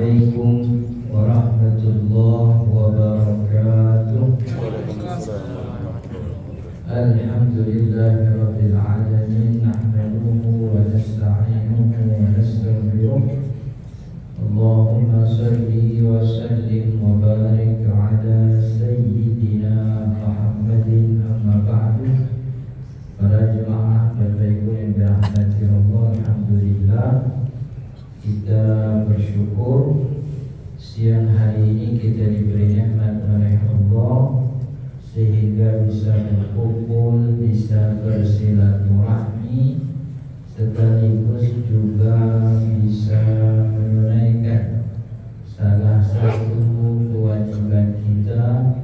Assalamualaikum warahmatullahi wabarakatuh. Alhamdulillahirabbil alamin, nahmaduhu wa nasta'inuhu wa nastaghfiruh. Allahumma shalli wa sallim wa barik ala sayyidina Muhammadin, amma ba'du. Para jemaah Bapak Ibu yang dirahmati Allah, alhamdulillah kita bersyukur siang hari ini kita diberi nikmat oleh Allah sehingga bisa berkumpul, bisa bersilaturahmi, sekaligus juga bisa menunaikan salah satu kewajiban kita,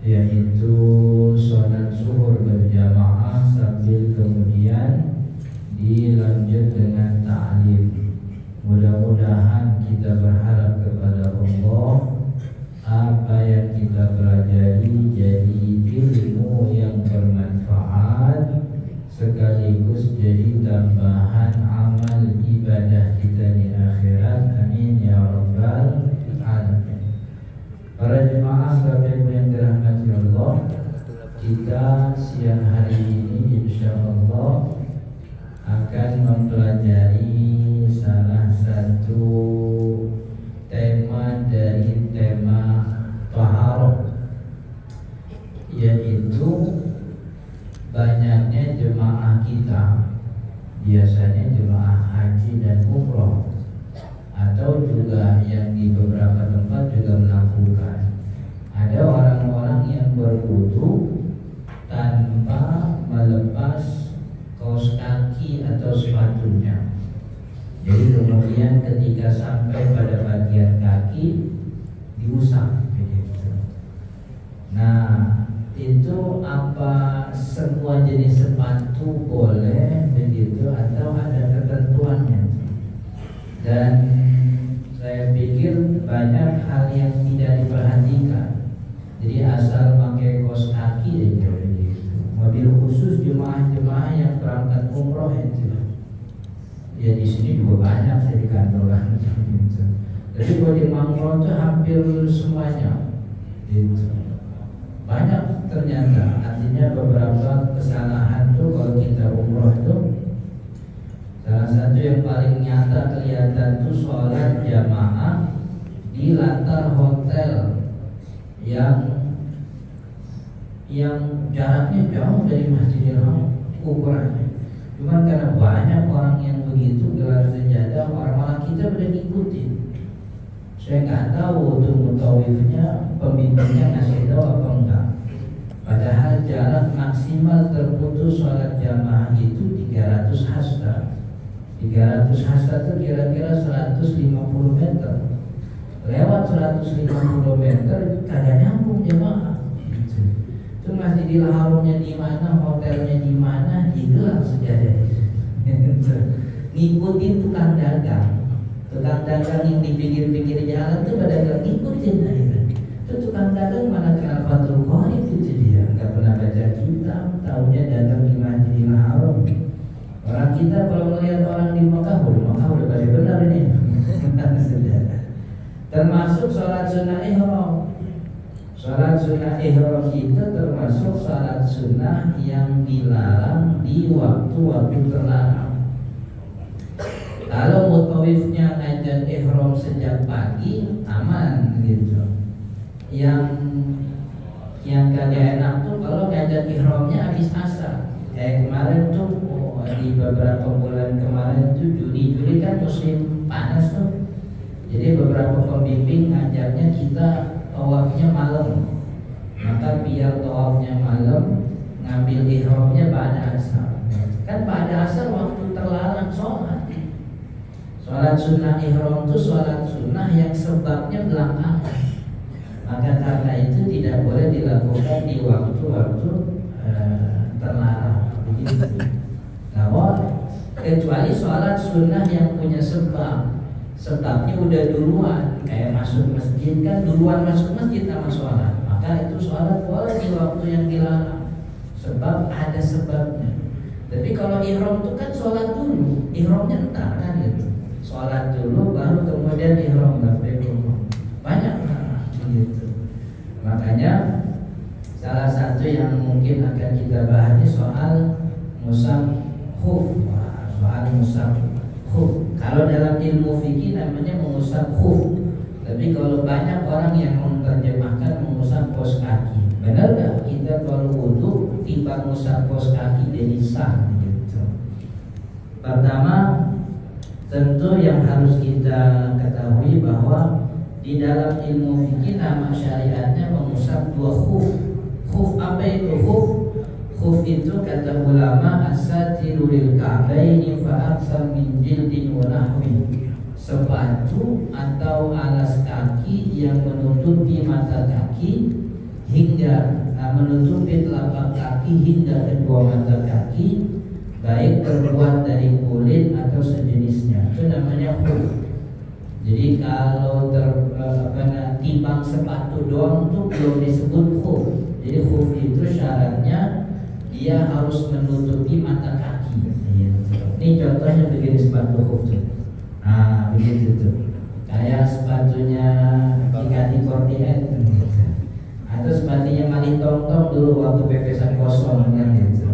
yaitu sholat zuhur berjamaah sambil kemudian dilanjut dengan ta'lim. Mudah-mudahan kita berharap kepada Allah apa yang kita pelajari jadi ilmu yang bermanfaat, sekaligus jadi tambahan amal ibadah kita di akhirat. Amin ya rabbal alamin. Para jemaah Bapak Ibu yang dirahmati Allah, kita siang hari ini insyaallah akan mempelajari salah satu tema dari tema taharah, yaitu banyaknya jemaah kita, biasanya jemaah haji dan umroh, atau juga yang di beberapa tempat juga melakukan, ada orang-orang yang berwudu tanpa melepas kaos kaki atau sepatunya. Jadi kemudian ketika sampai pada bagian kaki diusap begitu. Nah, itu apa semua jenis sepatu boleh begitu atau ada ketentuannya? Dan saya pikir banyak hal yang tidak diperhatikan. Jadi asal pakai kaos kaki aja begitu. Mobil khusus jemaah-jemaah yang berangkat umroh itu. Ya di sini juga banyak saya di kantoran gitu. Jadi kalau di Mangro itu hampir semuanya gitu. Banyak ternyata, artinya beberapa kesalahan tuh kalau kita umroh itu. Salah satu yang paling nyata kelihatan tuh sholat jamaah di latar hotel yang jaraknya jauh dari Masjidil Haram ukurannya. Cuma karena banyak orang yang begitu gelar sejadah, orang-orang kita pada ngikutin. Saya nggak tahu tuh mutawifnya, pemimpinnya ngasih tahu apa enggak. Padahal jarak maksimal terputus sholat jamaah itu 300 hasta. 300 hasta itu kira-kira 150 meter. Lewat 150 meter kagak nyambung jamaah. Itu Masjidil Haramnya di mana, hotelnya di mana, digelar sejadah. Ngikutin tukang dagang yang di pinggir-pinggir jalan tuh pada gak ngikutin aja. Itu tukang dagang mana kenal Fathul Qorib itu dia, nggak pernah baca kitab, tahunya dagang di Masjidil Haram. Orang kita kalau melihat orang di Mekah udah pada benar ini. Termasuk sholat sunnah ihram. Salat sunnah ihram kita termasuk salat sunnah yang dilarang di waktu-waktu terlarang. Kalau mutawifnya ngajak ihram sejak pagi aman gitu. Yang kagak enak tuh kalau ngajak ihramnya habis asar. Kemarin tuh di beberapa bulan kemarin tuh Juli kan musim panas tuh. Jadi beberapa pembimbing ngajaknya kita tawafnya malam, maka biar tawafnya malam ngambil ihramnya pada asar. Kan pada asar waktu terlarang sholat. Sholat sunnah ihram itu sholat sunnah yang sebabnya belakangan. Maka karena itu tidak boleh dilakukan di waktu-waktu terlarang. Begitu. Namun kecuali sholat sunnah yang punya sebabnya udah duluan, kayak masuk masjid kan duluan masuk masjid sama sholat, maka itu sholat boleh di waktu yang dilarang sebab ada sebabnya. Tapi kalau ihram itu kan sholat dulu, ihramnya entar kan gitu. sholat dulu baru kemudian ihram labbaik. Banyak begitu. Makanya salah satu yang mungkin akan kita bahas soal musab khuf. Soal musab khuf. Kalau dalam ilmu fikih namanya mengusap khuf. Tapi kalau banyak orang yang menerjemahkan mengusap kos kaki. Benar nggak? Kita kalau wudu tiba mengusap kos kaki jadi sah gitu. Pertama, tentu yang harus kita ketahui bahwa di dalam ilmu fikih nama syariatnya mengusap dua khuf. Khuf apa itu khuf? Khuf itu kata ulama asatiru lil ka'baini fa aktsar min jildin wa nahwi. Sepatu atau alas kaki yang menutupi mata kaki hingga menutupi telapak kaki hingga kedua mata kaki, baik terbuat dari kulit atau sejenisnya. Itu namanya khuf. Jadi kalau timbang sepatu doang itu belum disebut khuf. Jadi khuf itu syaratnya dia harus menutupi mata kaki. Ini contohnya begini sepatu khuf tuh. Nah begitu tuh. Kayak sepatunya JKT48 atau sepatunya Mali Tong-Tong dulu waktu pepesan kosong kan gitu.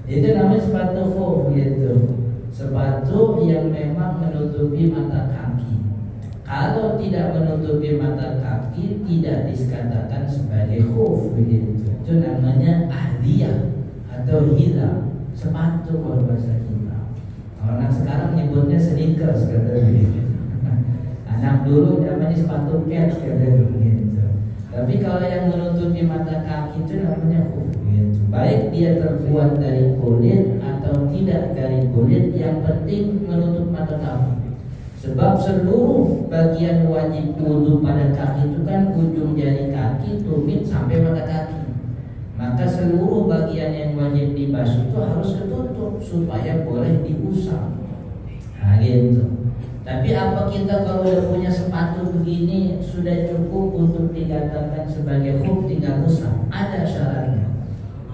Itu namanya sepatu khuf gitu. Sepatu yang memang menutupi mata kaki. Kalau tidak menutupi mata kaki tidak dikatakan sebagai khuf begitu. Itu namanya ahdiyah atau hila, sepatu kalau bahasa kita. Kalau anak sekarang nyebutnya sneakers kata begitu. Anak dulu namanya sepatu kets kata begitu. Tapi kalau yang menutupi mata kaki itu namanya khuf gitu. Baik dia terbuat dari kulit atau tidak dari kulit, yang penting menutup mata kaki. Sebab seluruh bagian wajib wudu pada kaki itu kan ujung jari kaki, tumit sampai mata kaki. Maka seluruh bagian yang wajib dibasuh itu harus ketutup supaya boleh diusap. Nah gitu. Tapi apa kita kalau udah punya sepatu begini sudah cukup untuk dikatakan sebagai khuf tinggal usap? Ada syaratnya.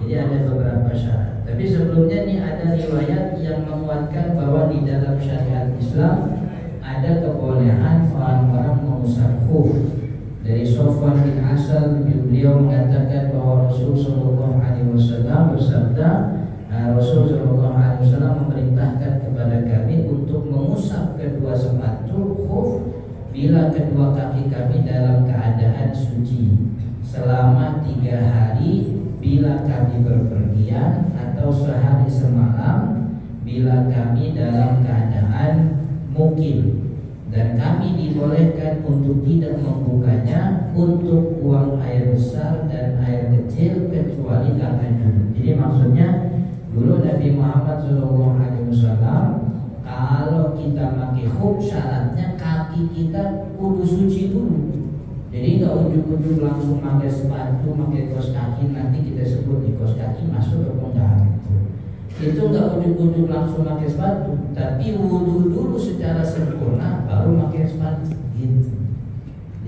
Jadi ada beberapa syarat. Tapi sebelumnya nih ada riwayat yang menguatkan bahwa di dalam syariat Islam ada kebolehan orang-orang mengusap khuf. Dari Sofwan bin Asal, beliau mengatakan bahwa Rasul Shallallahu Alaihi Wasallam bersabda, Rasul Shallallahu Alaihi Wasallam memerintahkan kepada kami untuk mengusap kedua sepatu khuf bila kedua kaki kami dalam keadaan suci selama 3 hari bila kami berpergian, atau sehari semalam bila kami dalam keadaan mukim, dan kami dibolehkan untuk tidak membukanya untuk buang air besar dan air kecil kecuali karena junub. Jadi maksudnya dulu Nabi Muhammad SAW kalau kita pakai khuf syaratnya kaki kita kudu suci dulu. Jadi nggak ujuk-ujuk langsung pakai sepatu, pakai kaos kaki, nanti kita sebut di kaos kaki masuk ke enggak gitu. Itu nggak ujuk-ujuk langsung pakai sepatu, tapi wudu dulu secara sempurna baru pakai sepatu gitu.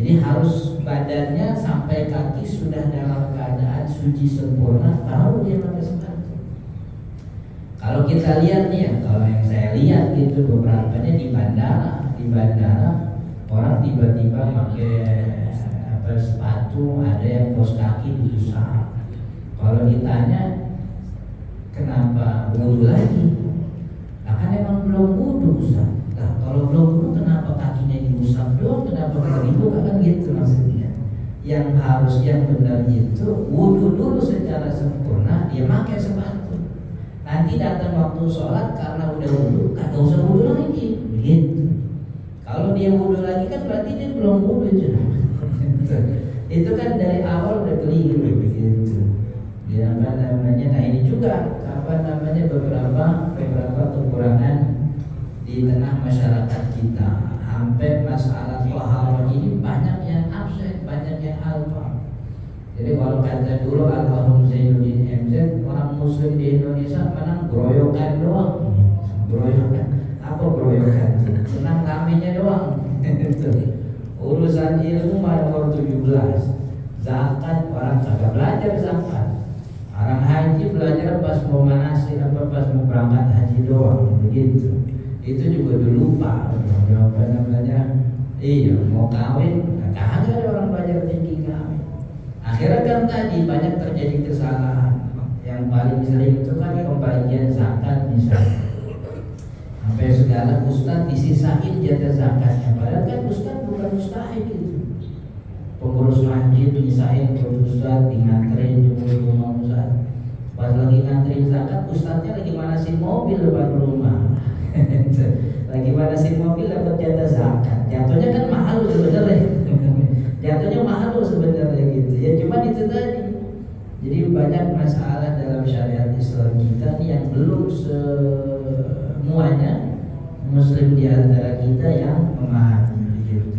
Jadi harus badannya sampai kaki sudah dalam keadaan suci sempurna baru dia pakai sepatu. Kalau kita lihat nih ya, kalau yang saya lihat gitu beberapanya di bandara orang tiba-tiba pakai sepatu, ada yang kaos kaki diusap. Kalau ditanya kenapa wudu lagi? Nah kan emang belum wudu Ustaz. Nah kalau belum wudu kenapa kakinya diusap doang? Kenapa nggak dibuka kan gitu maksudnya. Yang harus yang benar itu wudu dulu secara sempurna, dia pakai sepatu. Nanti datang waktu sholat karena udah wudu, kagak usah wudu lagi, begitu. Kalau dia wudu lagi kan berarti dia belum wudu juga. Itu kan dari awal udah keliru begitu. Ya apa namanya? Nah ini juga beberapa kekurangan di tengah masyarakat kita. Hampir masalah taharah ini banyak yang absen, banyak yang alfa. Jadi kalau kata dulu almarhum Zainuddin MZ, orang muslim di Indonesia menang groyokan doang. Groyokan apa groyokan? Senang ramenya doang. Urusan ilmu nomor 17. Zakat orang kagak belajar zakat. Orang haji belajar pas mau manasik, pas mau berangkat haji doang begitu. Itu juga udah lupa apa namanya. Iya mau kawin, nah, kagak ada orang belajar tinggi kawin. Akhirnya kan tadi banyak terjadi kesalahan. Yang paling sering itu kan pembagian zakat misalnya. Sampai segala ustadz disisain jatah zakatnya, padahal kan ustadz bukan mustahil gitu. Pengurus masjid misain ke ustadz, nganterin jemput rumah ustadz. Pas lagi nganterin zakat, ustadznya lagi manasin mobil depan rumah. Lagi manasin mobil dapat jatah zakat. Jatuhnya kan mahal sebenarnya. Jatuhnya mahal sebenarnya gitu. Ya cuma itu tadi. Jadi banyak masalah dalam syariat Islam kita nih yang belum semuanya muslim di antara kita yang memahami gitu.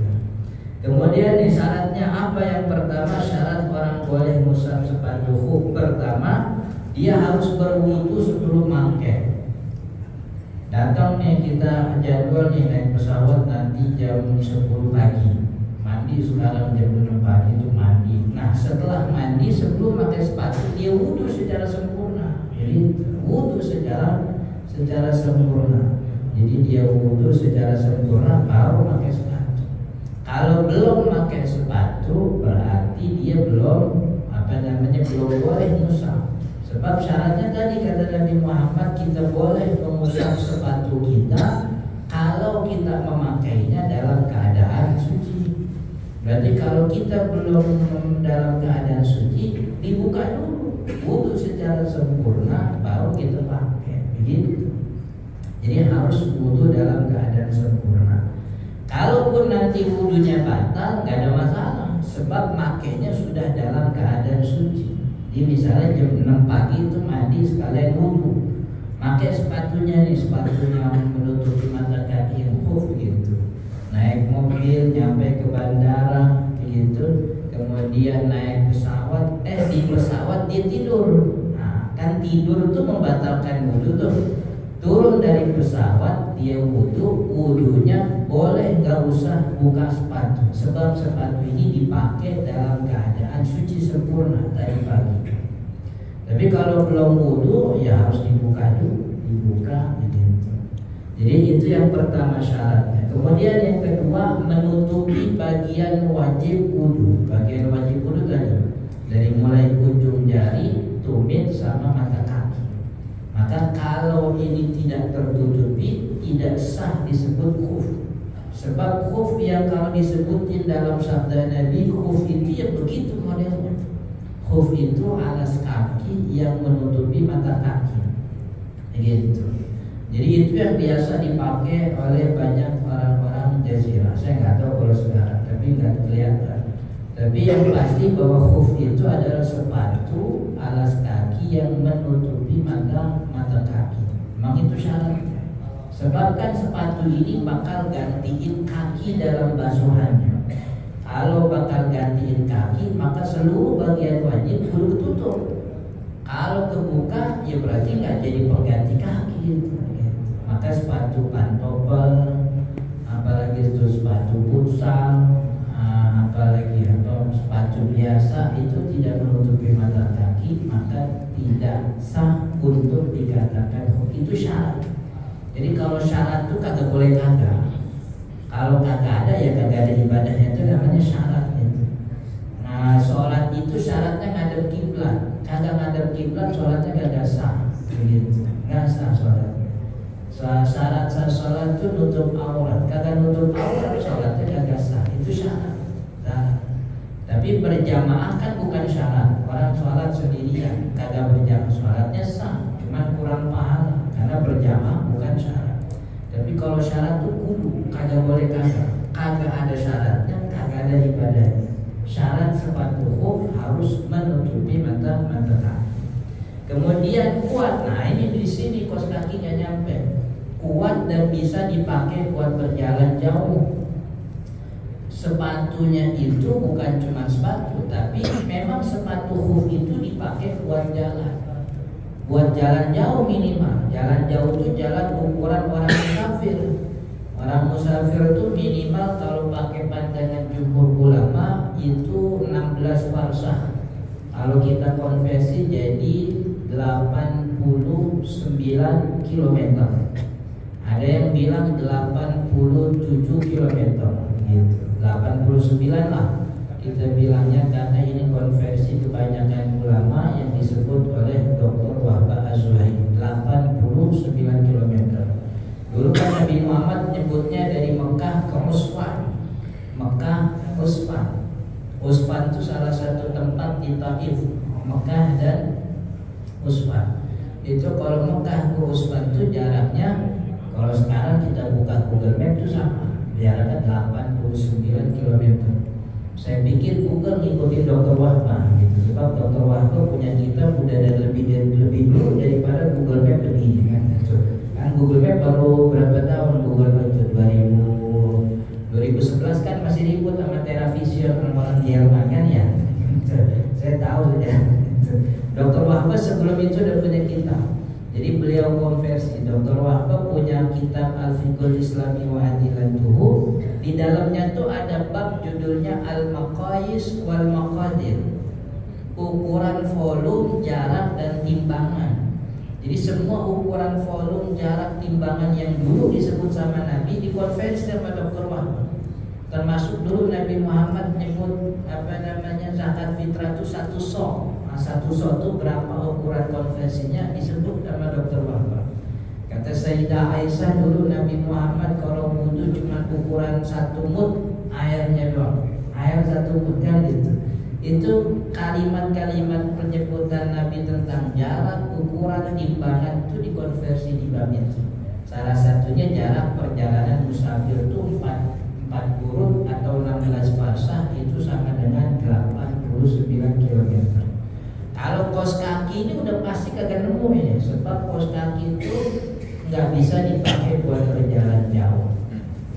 Kemudian nih syaratnya apa? Yang pertama, syarat orang boleh musab sepatu khuf. Pertama, dia harus berwudu sebelum pakai. Datang nih kita jadwal nih naik pesawat nanti jam 10 pagi. Mandi sekarang jam 6 pagi itu mandi. Nah setelah mandi sebelum pakai sepatu dia wudu secara sempurna. Jadi wudu secara sempurna. Jadi dia wudu secara sempurna baru pakai sepatu. Kalau belum pakai sepatu berarti dia belum belum boleh musab. Sebab syaratnya tadi kata Nabi Muhammad, kita boleh mengusap sepatu kita kalau kita memakainya dalam keadaan suci. Berarti kalau kita belum dalam keadaan suci, dibuka dulu, wudu secara sempurna baru kita pakai. Begitu. Jadi harus wudu dalam keadaan sempurna. Kalaupun nanti wudunya batal, nggak ada masalah, sebab makainya sudah dalam keadaan suci. Jadi misalnya jam 6 pagi itu mandi sekalian wudu, pakai sepatunya nih, sepatunya menutupi mata kaki yang khuf gitu. Naik mobil nyampe ke bandara gitu, kemudian naik pesawat, di pesawat dia tidur. Nah, kan tidur itu membatalkan wudu tuh. Turun dari pesawat dia wudu, wudunya boleh nggak usah buka sepatu, sebab sepatu ini dipakai dalam keadaan suci sempurna tadi pagi. Tapi kalau belum wudu ya harus dibuka dulu, dibuka gitu. Jadi itu yang pertama syaratnya. Kemudian yang kedua, menutupi bagian wajib wudu. Bagian wajib wudu tadi dari mulai ujung jari, tumit sama mata kaki. Maka kalau ini tidak tertutupi tidak sah disebut khuf. Sebab khuf yang kalau disebutin dalam sabda Nabi, khuf itu ya begitu modelnya. Khuf itu alas kaki yang menutupi mata kaki, gitu. Jadi itu yang biasa dipakai oleh banyak orang-orang jazirah. Saya nggak tahu kalau sekarang, tapi nggak kelihatan. Tapi yang pasti bahwa khuf itu adalah sepatu alas kaki yang menutupi mata kaki. Memang itu syaratnya. Sebab kan sepatu ini bakal gantiin kaki dalam basuhannya. Kalau bakal gantiin kaki, maka seluruh bagian wajib kudu ketutup. Kalau kebuka, ya berarti nggak jadi pengganti kaki gitu. Maka sepatu pantofel, apalagi itu sepatu futsal, apalagi atau sepatu biasa itu tidak menutupi mata kaki, maka tidak sah untuk dikatakan khuf. Itu syarat. Jadi kalau syarat itu kagak boleh kagak. Kalau kagak ada ya kagak ada ibadahnya, itu namanya syarat itu. Nah sholat itu syaratnya ngadep kiblat. Kagak ngadep kiblat sholatnya kagak sah. Begitu. Nggak sah sholatnya. Syarat sah sholat itu nutup aurat. Kagak nutup aurat sholatnya kagak sah. Itu syarat. Tapi berjamaah kan bukan syarat. Orang sholat sendirian kagak berjamaah, sholatnya sah, cuma kurang pahala karena berjamaah bukan syarat. Tapi kalau syarat itu kudu, kagak boleh kagak ada syaratnya, kagak ada ibadahnya. Syarat sepatu khuf harus menutupi mata kaki. Kemudian kuat. Nah ini di sini kos kaki nggak nyampe. Kuat dan bisa dipakai buat berjalan jauh. Sepatunya itu bukan cuma sepatu, tapi memang sepatu khuf itu dipakai buat jalan. Buat jalan jauh minimal. Jalan jauh itu jalan ukuran orang musafir. Orang musafir itu minimal kalau pakai pandangan jumhur ulama itu 16 farsah. Kalau kita konversi jadi 89 km. Nah Ada yang bilang 87 km gitu. 89 lah kita bilangnya, karena ini konversi kebanyakan ulama yang disebut oleh Dr. Wahbah Az-Zuhaili, 89 km. Dulu kan Nabi Muhammad nyebutnya dari Mekah ke Usfan. Mekah, Usfan. Usfan itu salah satu tempat di Taif. Mekah dan Usfan. Itu kalau Mekah ke Usfan itu jaraknya, kalau sekarang kita buka Google Map itu sama, jaraknya 89 km. Saya pikir Google ngikutin Dr. Wahbah gitu, sebab Dr. Wahbah punya kitab udah ada lebih dulu daripada Google Map ini kan. Kan Google Map baru berapa tahun Google Map itu 2011 kan masih ribut sama TeraVision orang Jerman kan ya. Saya tahu ya. Dr. Wahbah sebelum itu udah punya kitab. Jadi beliau konversi. Dr. Wahbah punya kitab Al-Fiqhul Islami wa Adilatuhu. Di dalamnya tuh ada bab judulnya Al-Maqayis wal Maqadir. Ukuran volume, jarak dan timbangan. Jadi semua ukuran volume, jarak, timbangan yang dulu disebut sama Nabi dikonversi sama Dr. Wahbah. Termasuk dulu Nabi Muhammad menyebut zakat fitrah itu 1 sok. Nah, 1 sok itu berapa ukuran konversinya disebut sama Dr. Wahbah. Kata Sayyidah Aisyah, dulu Nabi Muhammad kalau wudu cuma ukuran 1 mud airnya doang. Air 1 mud kan gitu. Itu kalimat-kalimat penyebutan Nabi tentang jarak, ukuran, timbangan itu dikonversi di bab itu. Salah satunya jarak perjalanan musafir itu 4 kurun atau 16 farsah itu sama dengan 89 km. Kalau kos kaki ini udah pasti kagak nemu ini, sebab kos kaki itu nggak bisa dipakai buat berjalan jauh,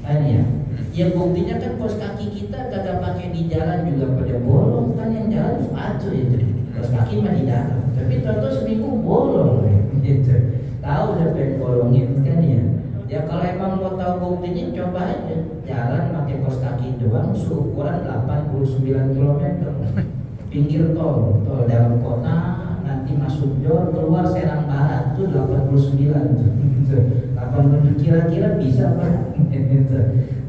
kan ya? Ya buktinya kan kos kaki kita kagak pakai di jalan juga pada bolong, kan yang jalan sepatu itu. Kos kaki mah di dalam, tapi contoh seminggu bolong, gitu. Tahu siapa yang bolongin kan ya? Ya kalau emang mau tahu buktinya coba aja jalan pakai kos kaki doang, seukuran 89 km. Pinggir tol dalam kota, nanti masuk Jor, keluar Serang Barat itu 89. 80 kira-kira bisa Pak?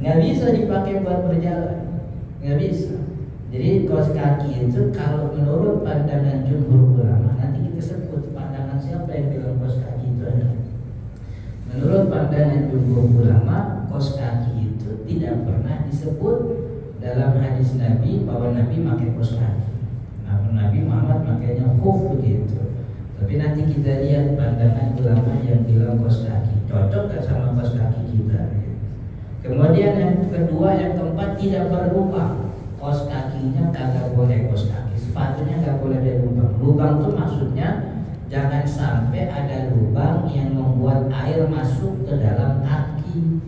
Nggak bisa dipakai buat berjalan, nggak bisa. Jadi kos kaki itu kalau menurut pandangan jumhur ulama, nanti kita sebut pandangan siapa yang bilang kos kaki itu ada. Menurut pandangan jumhur ulama, kos kaki itu tidak pernah disebut dalam hadis Nabi bahwa Nabi pakai kos kaki. Nabi Muhammad makanya khuf begitu. Tapi nanti kita lihat pandangan ulama yang bilang kos kaki cocok gak sama kos kaki kita. Kemudian yang kedua, yang keempat, tidak berlubang. Kos kakinya kagak boleh kos kaki, sepatunya gak boleh ada lubang. Lubang itu maksudnya jangan sampai ada lubang yang membuat air masuk ke dalam kaki.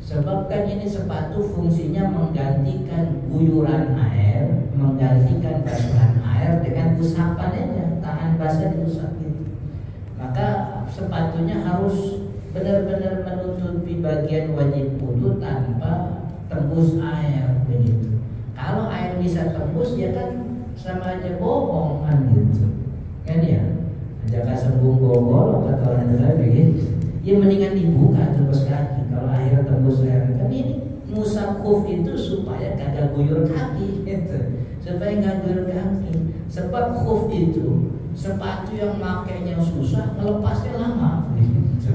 Sebab kan ini sepatu fungsinya menggantikan guyuran air, menggantikan basuhan air dengan usapannya, tangan basah diusap gitu. Maka sepatunya harus benar-benar menutupi bagian wajib wudu tanpa tembus air begitu. Kalau air bisa tembus, ya kan sama aja bohong kan gitu. Kan ya? Jaka sembung gogol kata orang lain begitu. Ya mendingan dibuka terus kaki kalau air tembus air. Kan ini musab khuf itu supaya kagak guyur kaki gitu. Supaya nggak guyur kaki. Sebab khuf itu sepatu yang makainya susah, melepasnya lama gitu.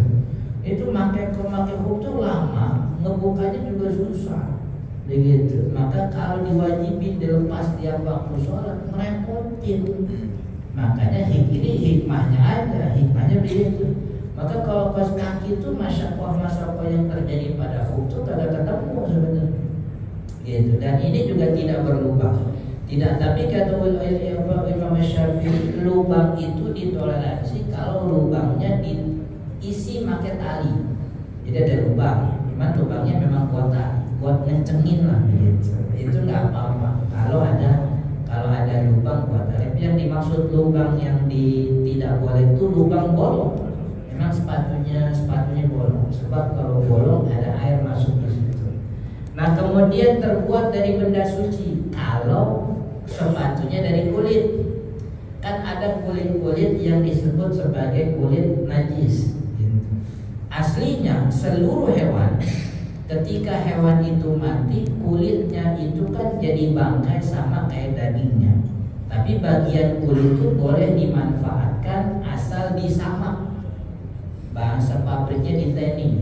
Itu pakai khuf itu lama, ngebukanya juga susah begitu. Maka kalau diwajibin dilepas tiap waktu sholat merepotin. Makanya ini hikmahnya ada, hikmahnya begitu. Maka kalau kos kaki itu masyakoh yang terjadi pada khuf itu tidak ketemu sebenarnya gitu. Dan ini juga tidak berlubang. Tidak, tapi kata Imam Syafi'i, lubang itu ditoleransi kalau lubangnya diisi pakai tali. Jadi ada lubang, cuman lubangnya memang kuat tali, buat ngencengin lah gitu. Itu nggak apa-apa. Kalau ada lubang kuat tali. Tapi yang dimaksud lubang yang tidak boleh itu lubang bolong. Memang sepatunya bolong. Sebab kalau bolong ada air masuk di situ. Nah kemudian terbuat dari benda suci. Kalau sepatunya dari kulit, kan ada kulit-kulit yang disebut sebagai kulit najis. Aslinya seluruh hewan, ketika hewan itu mati, kulitnya itu kan jadi bangkai sama kayak dagingnya. Tapi bagian kulit itu boleh dimanfaatkan asal disamak. Bahasa pabriknya di tanning.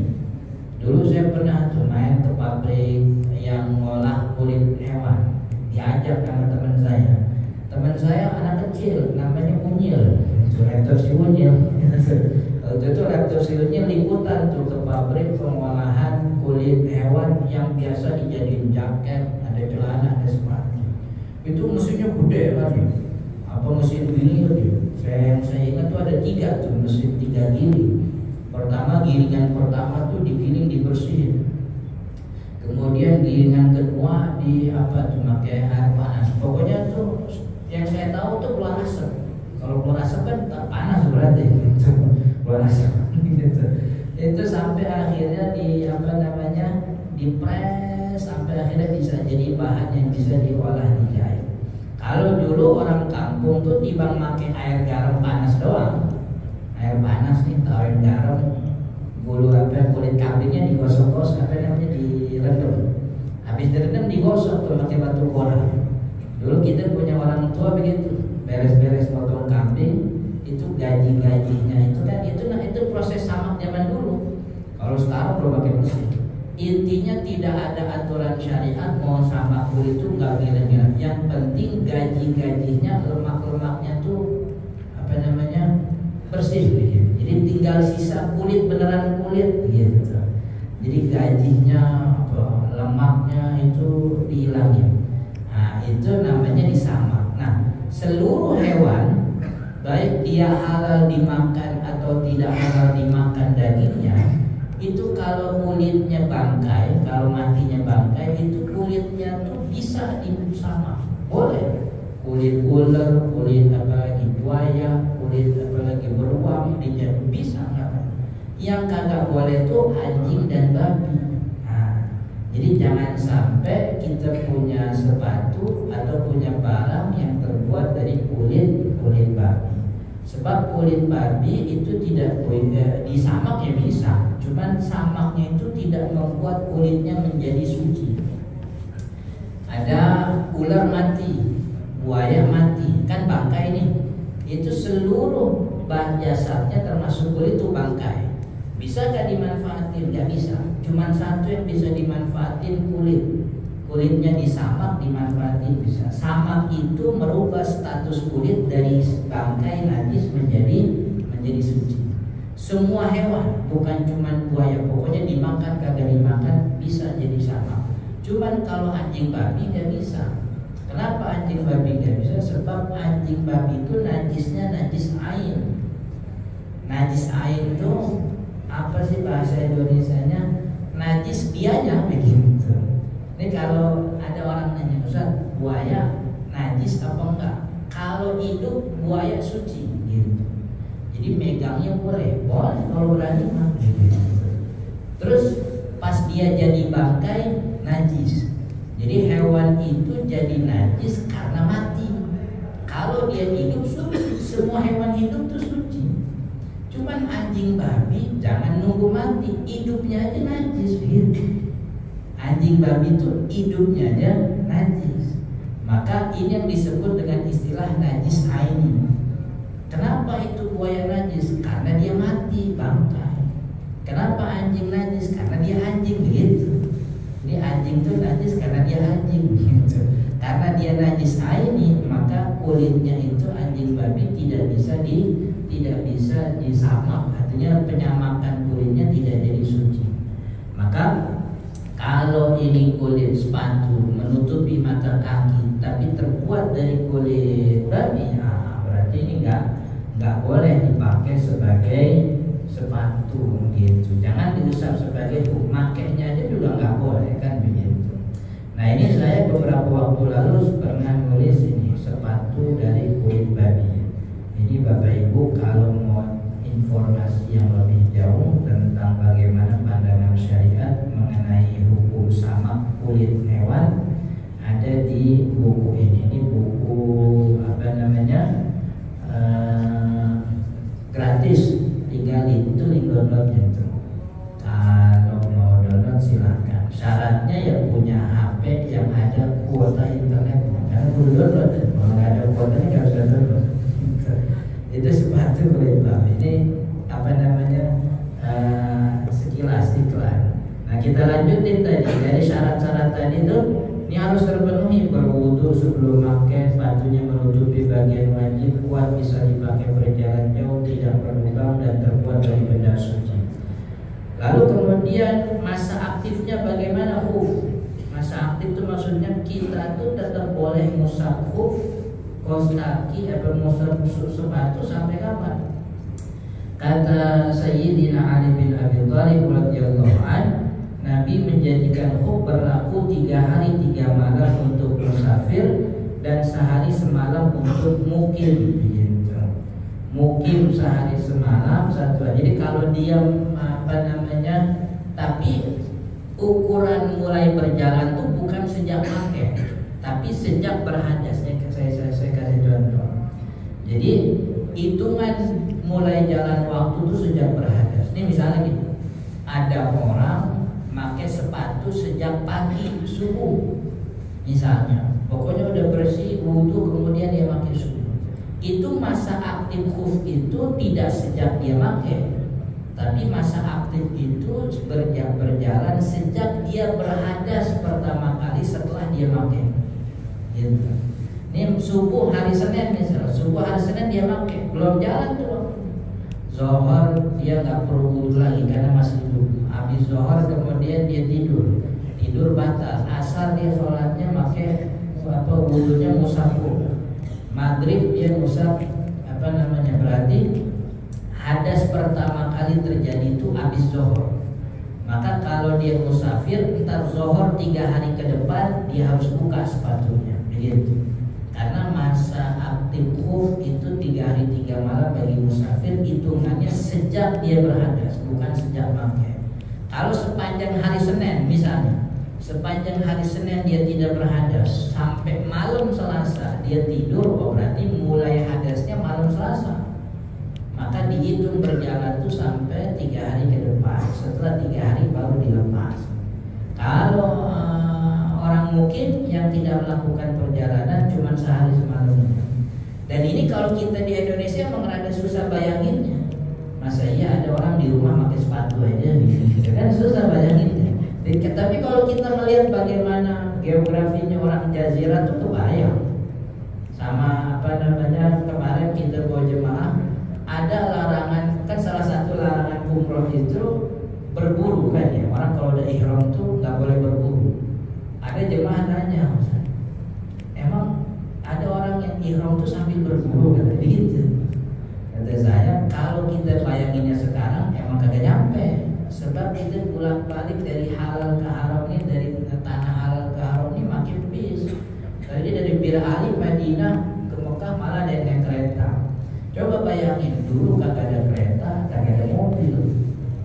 Dulu saya pernah tuh main ke pabrik yang ngolah kulit hewan, diajak sama teman saya. Teman saya anak kecil, namanya Unyil, rektor si Unyil. Waktu itu rektor si Unyil liputan tuh ke pabrik pengolahan kulit hewan yang biasa dijadiin jaket, ada celana, ada sepatu. Itu mesinnya gede kan ya? Apa mesin giling tuh? Yang saya ingat tuh ada 3 tuh, mesin 3 giling. Pertama, gilingan pertama tuh digiling dibersihin. Kemudian gilingan kedua di apa tuh pakai air panas. Pokoknya tuh yang saya tahu tuh keluar asap. Kalau keluar asap kan tak panas berarti gitu. Keluar asap gitu. Itu sampai akhirnya di apa namanya dipres sampai akhirnya bisa jadi bahan yang bisa diolah dijahit. Kalau dulu orang kampung tuh timbang pakai air garam panas doang. Air panas nih, taruhin garam, bulu apa kulit kambingnya digosok-gosok apa namanya direndam. Habis direndam digosok tuh pakai batu bara. Dulu kita punya orang tua begitu, beres-beres potong kambing itu gaji-gajinya itu kan itu proses samak zaman dulu. Kalau sekarang belum pakai mesin. Intinya tidak ada aturan syariat mau samak kulit itu nggak gila-gila. Yang penting gaji-gajinya lemak-lemaknya tuh apa namanya bersih gitu. Jadi tinggal sisa kulit beneran kulit gitu. Jadi gajinya apa, lemaknya itu dihilangin. Nah, itu namanya disamak. Nah, seluruh hewan baik dia halal dimakan atau tidak halal dimakan dagingnya, itu kalau kulitnya bangkai, kalau matinya bangkai, itu kulitnya tuh bisa disamak. Boleh. Kulit ular, kulit apalagi buaya, kulit apalagi beruang, bisa nggak? Yang kagak boleh tuh anjing dan babi. Nah, jadi jangan sampai kita punya sepatu atau punya barang yang terbuat dari kulit babi. Sebab kulit babi itu tidak boleh disamak ya bisa, cuman samaknya itu tidak membuat kulitnya menjadi suci. Ada ular mati, buaya mati, kan bangkai nih. Itu seluruh bahan jasadnya termasuk kulit itu bangkai. Bisa gak dimanfaatin? Gak bisa. Cuman satu yang bisa dimanfaatin kulit. Kulitnya disamak dimanfaatin bisa. Samak itu merubah status kulit dari bangkai najis menjadi suci. Semua hewan, bukan cuman buaya, pokoknya dimakan kagak dimakan bisa jadi samak. Cuman kalau anjing babi gak bisa. Kenapa anjing babi gak bisa? Sebab anjing babi itu najisnya najis ain. Najis ain itu apa sih bahasa Indonesianya? Najis dianya begitu. Ini kalau ada orang nanya, Ustaz, buaya najis apa enggak? Kalau hidup buaya suci gitu. Jadi megangnya boleh kalau berani mah gitu. Terus pas dia jadi bangkai najis. Jadi hewan itu jadi najis karena mati. Kalau dia hidup suci, semua hewan hidup tuh suci. Cuman anjing babi jangan nunggu mati, hidupnya aja najis gitu. Anjing babi itu hidupnya aja najis. Maka ini yang disebut dengan istilah najis aini. Kenapa itu buaya najis? Karena dia mati bangkai. Kenapa anjing najis? Karena dia anjing gitu. Ini anjing itu najis karena dia anjing gitu. Karena dia najis aini, maka kulitnya itu anjing babi tidak bisa disamak. Artinya penyamakan kulitnya tidak jadi suci. Maka kalau ini kulit sepatu menutupi mata kaki tapi terbuat dari kulit babi, berarti ini nggak boleh dipakai sebagai sepatu gitu. Jangan diusap sebagai makainya aja juga nggak boleh kan begitu. Nah ini saya beberapa waktu lalu pernah nulis ini sepatu dari kulit babi. Jadi Bapak Ibu kalau mau informasi yang lebih jauh tentang bagaimana pandangan syariat mengenai hukum samak kulit hewan ada di buku ini. Ini buku apa namanya gratis, tinggal itu link downloadnya itu. dipersilahkan. Syaratnya ya punya HP yang ada kuota internet. Karena perlu download, kalau nggak ada kuotanya nggak bisa download. Itu sepatu boleh. Ini apa namanya sekilas iklan. Nah kita lanjutin tadi dari syarat-syarat tadi itu. Ini harus terpenuhi, berwudu sebelum pakai, sepatunya menutupi bagian wajib, kuat bisa dipakai berjalan jauh, tidak berlubang dan terbuat dari benda suci. Lalu kemudian masa aktifnya bagaimana khuf? Masa aktif itu maksudnya kita tuh tetap boleh ngusap khuf, kaos kaki, ngusap sepatu sampai kapan? Kata Sayyidina Ali bin Abi Thalib radhiyallahu anhu, Nabi menjadikan khuf berlaku 3 hari 3 malam untuk musafir dan sehari semalam untuk mukim. Mukim sehari semalam satu. Jadi kalau dia tapi ukuran mulai berjalan tuh bukan sejak pakai, tapi sejak berhadas. Saya kasih contoh. Jadi hitungan mulai jalan waktu itu sejak berhadas. Ini misalnya gitu, ada orang pakai sepatu sejak pagi subuh misalnya, pokoknya udah bersih wudu kemudian dia pakai subuh. Itu masa aktif khuf itu tidak sejak dia pakai, tapi masa aktif itu berjalan sejak dia berhadas pertama kali setelah dia pakai. Gitu. Ini subuh hari Senin misalnya, subuh hari Senin dia pakai, belum jalan tuh. Zohor dia nggak perlu wudu lagi karena masih duduk. Habis zohor kemudian dia tidur batal. Asar dia sholatnya pakai wudunya musafu. Maghrib dia musaf berarti hadas pertama kali terjadi itu habis zohor. Maka kalau dia musafir, ntar zohor 3 hari ke depan dia harus buka sepatunya, begitu. Karena masa aktif khuf itu 3 hari 3 malam bagi musafir, hitungannya sejak dia berhadas, bukan sejak pakai. Kalau sepanjang hari Senin misalnya, sepanjang hari Senin dia tidak berhadas sampai malam Selasa dia tidur, berarti mulai hadasnya malam Selasa. Maka dihitung berjalan itu sampai 3 hari ke depan. Setelah 3 hari baru dilepas. Kalau orang mukim yang tidak melakukan perjalanan cuma sehari semalam. Dan ini kalau kita di Indonesia memang rada susah bayanginnya. Masa iya ada orang di rumah pakai sepatu aja gitu. Kan susah bayanginnya. Tapi kalau kita melihat bagaimana geografinya orang Jazirah itu kebayang. Sama kemarin kita bawa jemaah, ada larangan, kan salah satu larangan umroh itu berburu kan ya. Orang kalau udah ihram tuh nggak boleh berburu. Ada jemaah nanya, emang ada orang yang ihram tuh sambil berburu kata gitu. Kata saya, kalau kita bayanginnya sekarang emang kagak nyampe. Sebab kita bolak-balik dari halal ke haram ini, dari tanah halal ke haram ini makin bis. Tadi dari Bir Ali Madinah ke Mekah malah ada yang naik kereta. Coba bayangin, dulu kagak ada kereta, kagak ada mobil.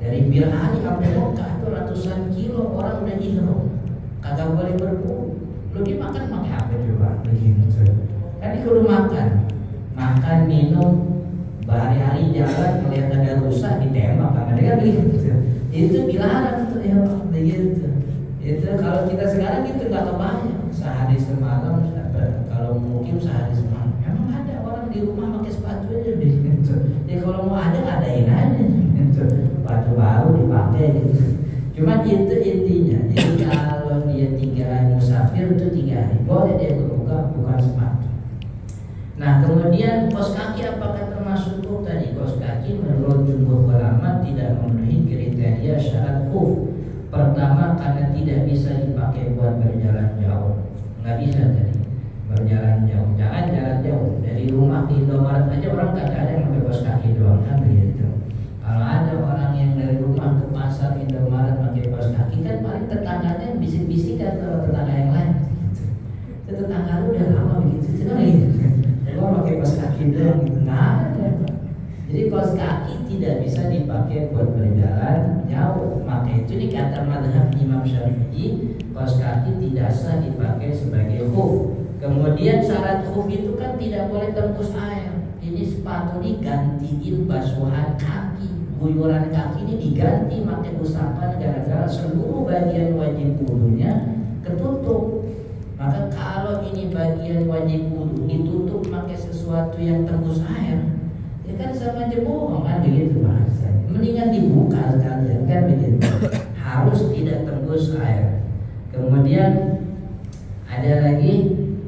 Dari Bir Ali sampai Mekah itu ratusan kilo, orang udah ihram, kagak boleh berburu. Lu dimakan pakai apa coba? Begitu. Kan kudu makan, minum, berhari-hari jalan melihat ada rusa ditembak, kan ada begitu. Itu dilarang tuh ya, begitu. Itu kalau kita sekarang itu nggak kebayang. Sehari semalam, kalau mungkin sehari semalam. Emang ada orang di rumah pakai sepatu aja gitu. Ya kalau mau adain aja gitu. Sepatu baru dipakai gitu. Cuma itu intinya. Jadi kalau dia 3 hari musafir itu 3 hari boleh dia buka, bukan sepatu. Nah kemudian kaos kaki apakah termasuk khuf tadi? Kaos kaki menurut jumhur ulama tidak memenuhi kriteria syarat khuf. Pertama karena tidak bisa dipakai buat berjalan jauh, nggak bisa tadi berjalan jauh. Jangan jalan jauh dari rumah ke Indomaret aja orang kadang ada yang pakai kaos kaki doang kan begitu. Kalau ada orang yang dari rumah ke pasar Indomaret pakai kaos kaki kan paling tetangganya bisik-bisik atau tetangga yang lain. Itu tetangga lu udah lama begitu, kan gitu. Orang pakai kaos kaki doang gitu, nggak ada. Jadi kaos kaki tidak bisa dipakai buat berjalan jauh. Maka itu dikata mazhab Imam Syafi'i, kaos kaki tidak sah dipakai sebagai khuf. Kemudian syarat khuf itu kan tidak boleh tembus air. Ini sepatu digantiin basuhan kaki. guyuran kaki ini diganti pakai usapan gara-gara seluruh bagian wajib wudunya ketutup. Maka kalau ini bagian wajib wudu ditutup pakai sesuatu yang tembus air, ya kan sama aja bohong kan, begitu bahasanya. Mendingan dibuka sekalian kan begitu. Harus tidak tembus air. Kemudian ada lagi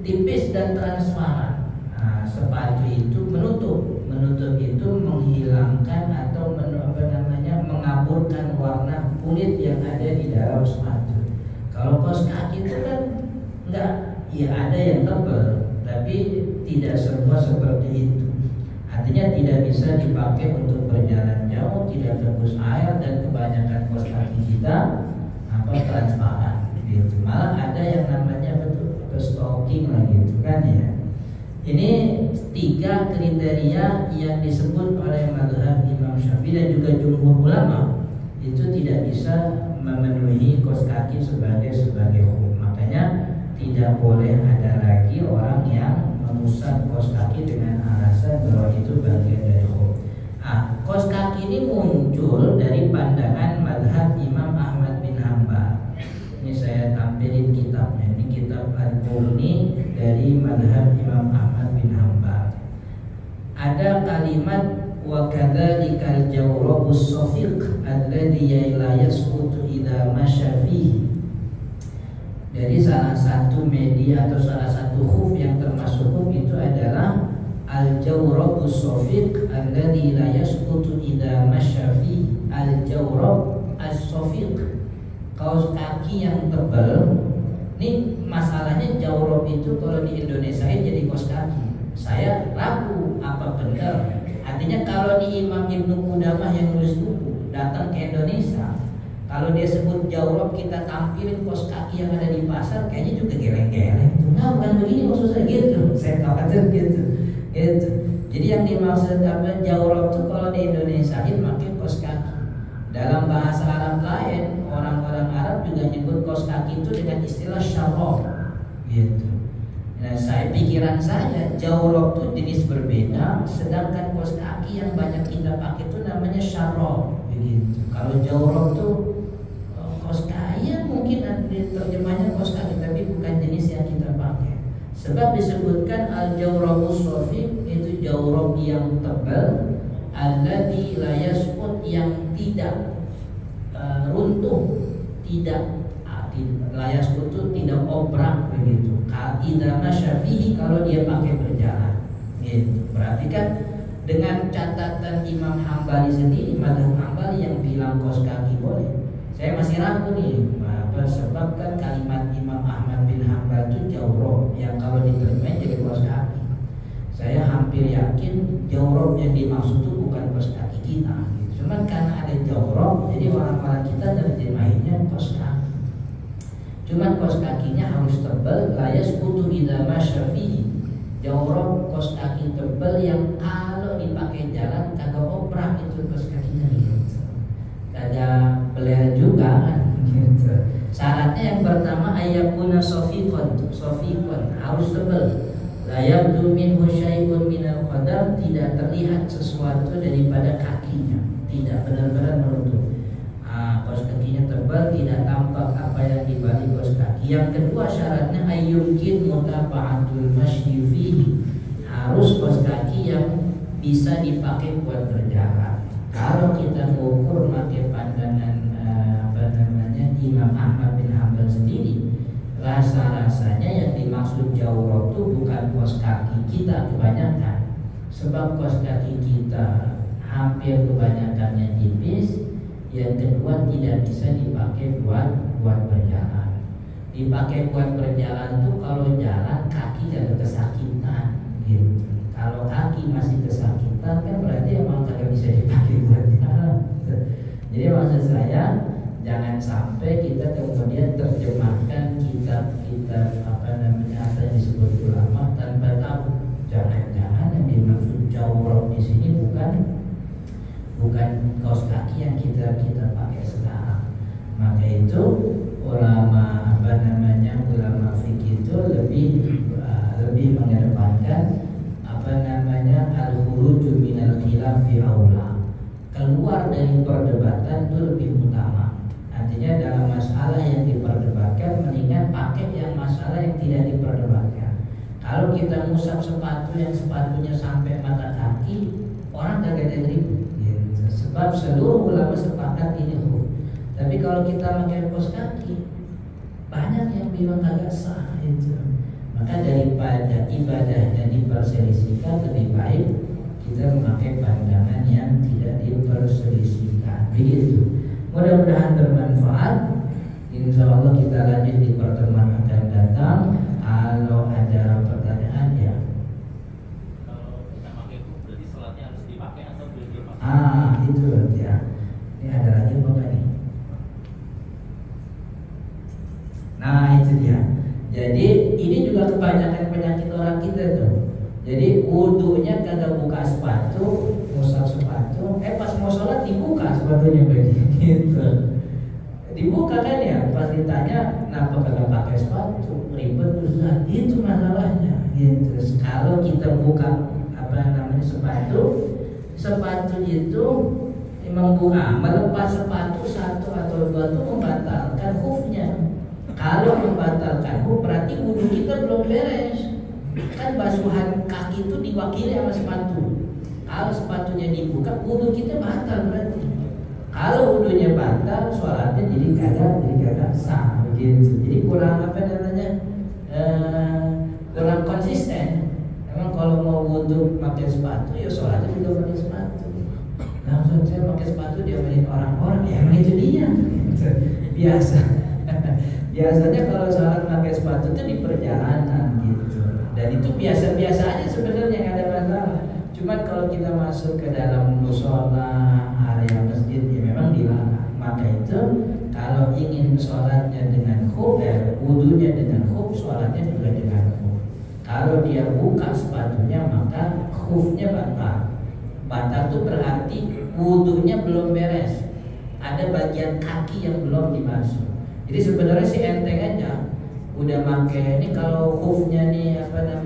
tipis dan transparan. Nah, sepatu itu menutup itu menghilangkan atau mengaburkan warna kulit yang ada di dalam sepatu. Kalau kaos kaki itu kan enggak, ya ada yang tebal, tapi tidak semua seperti itu. Artinya tidak bisa dipakai untuk berjalan jauh, tidak tembus air, dan kebanyakan kaos kaki kita transparan. Gitu. Malah ada yang namanya stocking lah gitu kan ya. Ini 3 kriteria yang disebut oleh mazhab Imam Syafi'i dan juga jumhur ulama itu tidak bisa memenuhi kaos kaki sebagai khuf. Makanya tidak boleh ada lagi orang yang memusat kaos kaki dengan alasan bahwa itu bagian dari khuf. Kaos kaki ini muncul dari pandangan mazhab Imam Ahmad bin Hanbal. Ini saya tampilin kitabnya. Ini kitab Al-Mughni dari mazhab Imam Ahmad bin Hanbal. Ada kalimat wa kadzalikal jawrabus safiq alladhi la yasqutu idza masya fihi. Dari salah satu media atau salah satu khuf yang termasuk khuf itu adalah al-jawrabus safiq alladhi la yasqutu idza masya fihi. Al-jawrab as-safiq, kaos kaki yang tebal. Ini masalahnya jawrab itu kalau di Indonesia jadi kaos kaki. Saya ragu apa benar. Artinya kalau di Imam Ibnu Qudamah yang nulis buku datang ke Indonesia, kalau dia sebut jawrab kita tampilin kaos kaki yang ada di pasar, kayaknya juga geleng-geleng. Nah, bukan begini maksud saya gitu. Saya khawatir gitu. Jadi yang dimaksud apa jawrab itu kalau di Indonesia ini pakai kaos kaki. Dalam bahasa Arab lain, orang-orang Arab juga nyebut kaos kaki itu dengan istilah syarab. Gitu. Nah, pikiran saya jawrab itu jenis berbeda, sedangkan kaos kaki yang banyak kita pakai itu namanya syarab. Begitu. Kalau jawrab itu kaos kaki ya mungkin terjemahnya kaos kaki, tapi bukan jenis yang kita pakai. Sebab disebutkan al-jawrabus safiq itu jawrab yang tebal, alladzi la yasqut yang tidak runtuh, tidak layas itu tidak obrak begitu. Idza masya fihi, kalau dia pakai berjalan. Gitu. Berarti kan dengan catatan Imam Hambali sendiri, mazhab Hambali yang bilang kaos kaki boleh. Saya masih ragu nih, sebab kan kalimat Imam Ahmad bin Hanbal itu jawrab yang kalau diterjemahkan jadi kaos kaki. Saya hampir yakin jawrab yang dimaksud itu bukan kaos kaki kita. Gitu. Cuman karena ada jawrab, jadi orang-orang kita terjemahinnya kaos kaki. Cuman kaos kakinya harus tebal, layas kutu idza masya fihi. Jawrab kaos kaki tebal yang kalau dipakai jalan kagak obrak itu kaos kakinya gitu. Kagak beler juga kan gitu. Syaratnya yang pertama ayakuna sofiqon harus tebal. La yabdu minhu syai'un minal qadam, tidak terlihat sesuatu daripada kakinya, tidak benar-benar menutup. Kaos kakinya tebal, tidak tampak apa yang dibalik kaos kaki. Yang kedua syaratnya ayyumkin mutaba'atul masyi fihi, harus kaos kaki yang bisa dipakai buat berjalan. Kalau kita ukur pakai pandangan Imam Ahmad bin Hanbal sendiri, rasa-rasanya yang dimaksud jawrab itu bukan kaos kaki kita kebanyakan, sebab kaos kaki kita hampir kebanyakannya tipis. Yang kedua tidak bisa dipakai buat berjalan. Dipakai buat berjalan tuh kalau jalan kaki jangan kesakitan gitu. Kalau kaki masih kesakitan kan berarti emang kagak bisa dipakai buat jalan. Jadi maksud saya jangan sampai kita kemudian terjemahkan kitab apa yang disebut ulama tanpa tahu. Jangan-jangan yang dimaksud jawrab di sini bukan kaos kaki yang kita pakai sekarang. Maka itu ulama ulama fikih itu lebih mengedepankan al-khuruju minal khilafi aula. keluar dari perdebatan itu lebih utama. Artinya dalam masalah yang diperdebatkan mendingan pakai yang masalah yang tidak diperdebatkan. Kalau kita ngusap sepatu yang sepatunya sampai mata kaki, orang kagak ada ribut gitu. Sebab seluruh ulama sepakat ini khuf. Tapi kalau kita pakai kaos kaki, banyak yang bilang kagak sah itu. Maka daripada ibadahnya diperselisihkan, lebih baik kita memakai pandangan yang tidak diperselisihkan. Begitu. Mudah-mudahan bermanfaat. Insya Allah kita lanjut di pertemuan akan datang. Kalau ada pertanyaan ya. Kalau kita pakai itu berarti sholatnya harus dipakai atau boleh dilepas? Itu ya. Ini ada lagi apa enggak nih? Nah itu dia. Jadi ini juga kebanyakan penyakit orang kita tuh. Jadi wudunya kagak buka sepatu, ngusap sepatu. Pas mau sholat dibuka sepatunya gitu. Dibuka kan ya, pas ditanya kenapa kagak pakai sepatu, ribet Ustaz. Itu masalahnya gitu. Kalau kita buka sepatu itu memang buka, melepas sepatu satu atau dua itu membatalkan khufnya. Kalau membatalkan khuf berarti wudu kita belum beres. Kan basuhan kaki itu diwakili sama sepatu. Kalau sepatunya dibuka, wudu kita batal berarti. Kalau wudunya batal, sholatnya jadi kagak sah begitu. Jadi kurang kurang konsisten. Emang kalau mau wudu pakai sepatu, ya sholatnya juga pakai sepatu. Langsung saya pakai sepatu diomelin orang-orang, ya emang itu dia. Biasa. Biasanya kalau sholat pakai sepatu itu di perjalanan gitu. Dan itu biasa-biasa aja sebenarnya, nggak ada masalah. Cuman kalau kita masuk ke dalam musola, area masjid, ya memang dilarang. Maka itu kalau ingin sholatnya dengan khuf, wudunya dengan khuf, sholatnya juga dengan khuf. Kalau dia buka sepatunya maka khufnya batal. Batal itu berarti wudunya belum beres. Ada bagian kaki yang belum dibasuh. Jadi sebenarnya si enteng aja. Udah pakai ini kalau khufnya nih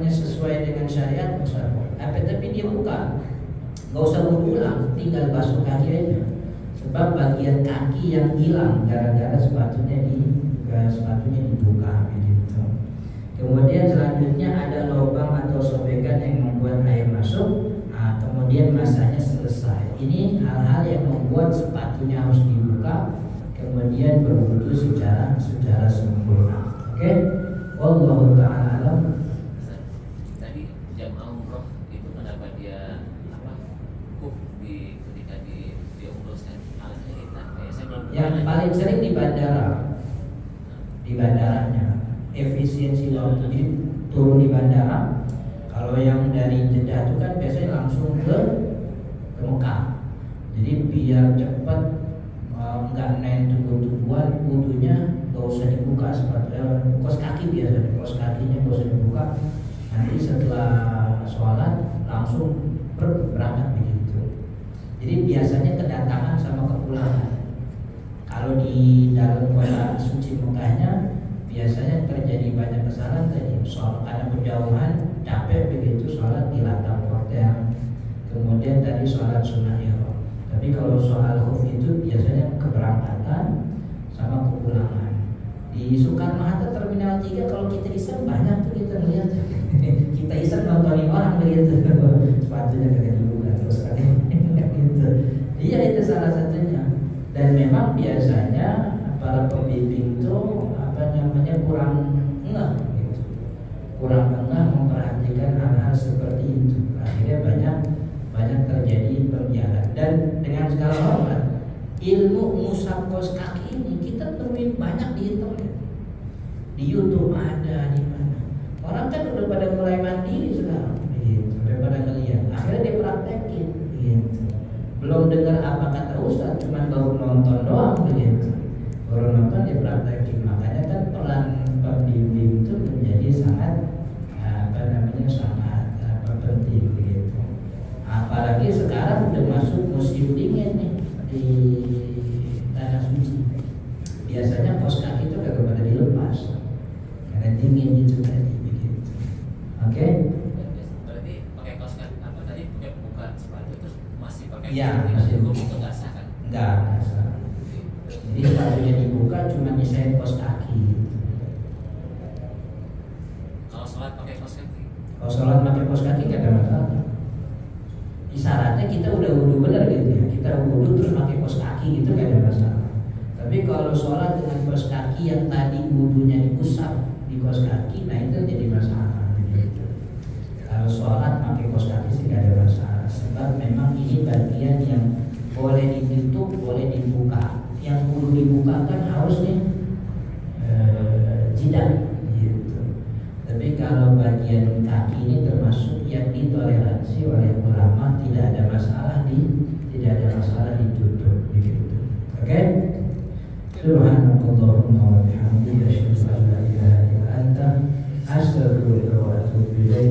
sesuai dengan syariat tapi dia buka, nggak usah berulang, tinggal basuh kaki aja. Sebab bagian kaki yang hilang gara-gara sepatunya dibuka begitu. Kemudian selanjutnya ada lubang atau sobekan yang membuat air masuk. Kemudian masanya selesai. Ini hal-hal yang membuat sepatunya harus dibuka. Kemudian berwudu secara sempurna. Oke, wallahu ta'ala alam. Tadi jamaah umroh itu kenapa dia khuf ketika dia umrohkan alasannya kita? Saya belum. Yang paling sering di bandaranya, efisiensi waktu. Jadi turun di bandara. Kalau yang dari Jeddah itu kan biasanya langsung ke Mekah. Jadi biar cepat, nggak naik tubuh-tubuhan, wudunya nggak usah dibuka kos kaki biasanya, kos kakinya nggak usah dibuka. Nanti setelah sholat langsung berangkat begitu. Jadi biasanya kedatangan sama kepulangan. Kalau di dalam kota suci Mekahnya biasanya terjadi banyak kesalahan tadi, soal karena berjauhan capek begitu sholat di latang hotel. Kemudian tadi sholat sunnah ihram. Tapi kalau soal khuf itu biasanya keberangkatan sama kepulangan. Di Soekarno-Hatta Terminal 3 kalau kita iseng banyak tuh kita melihat. Kita iseng nontonin orang begitu. Sepatunya kayak dulu terus kan gitu. Iya itu salah satunya. Dan memang biasanya para pembimbing itu kurang ngeh gitu. Kurang ngeh memperhatikan hal-hal seperti itu. Akhirnya banyak terjadi perbiaran. Dan dengan segala hormat, ilmu musab kos kaki ini kita temuin banyak di internet, di YouTube ada, di mana. Orang kan udah pada mulai mandiri sekarang, gitu. Udah pada ngeliat. Akhirnya dia praktekin, gitu. Belum dengar apa kata Ustaz, cuma baru nonton doang, gitu. Baru nonton dia praktekin. Makanya kan peran pembimbing itu menjadi sangat penting, gitu. Apalagi sekarang udah masuk musim dingin nih di tanah suci. Biasanya kaos kaki itu kagak pada dilepas karena dingin itu tadi begitu. Oke? Berarti pakai kaos kaki tadi pakai buka sepatu terus masih pakai Iya, masih masih. kuf itu nggak sah kan? Enggak. Jadi sepatunya dibuka cuma nyesain kos kaki. Kalau sholat pakai kaos kaki? Kalau sholat pakai kos kaki nggak ada masalah. Isyaratnya kita udah wudhu benar gitu ya. Kita wudhu terus pakai kos kaki gitu nggak ada masalah. Tapi kalau sholat dengan kos kaki yang tadi wudhunya diusap di kos kaki, nah itu jadi masalah. Gitu. Kalau sholat pakai kos kaki sih nggak ada masalah. Sebab memang ini bagian yang boleh ditutup, boleh dibuka. Yang perlu dibuka kan harusnya jidat gitu. Tapi kalau bagian kaki ini termasuk yang ditoleransi oleh ulama, tidak ada masalah ditutup begitu. Oke? Subhanakallahumma wa bihamdika asyhadu an la ilaha illa anta astaghfiruka wa atubu ilaik.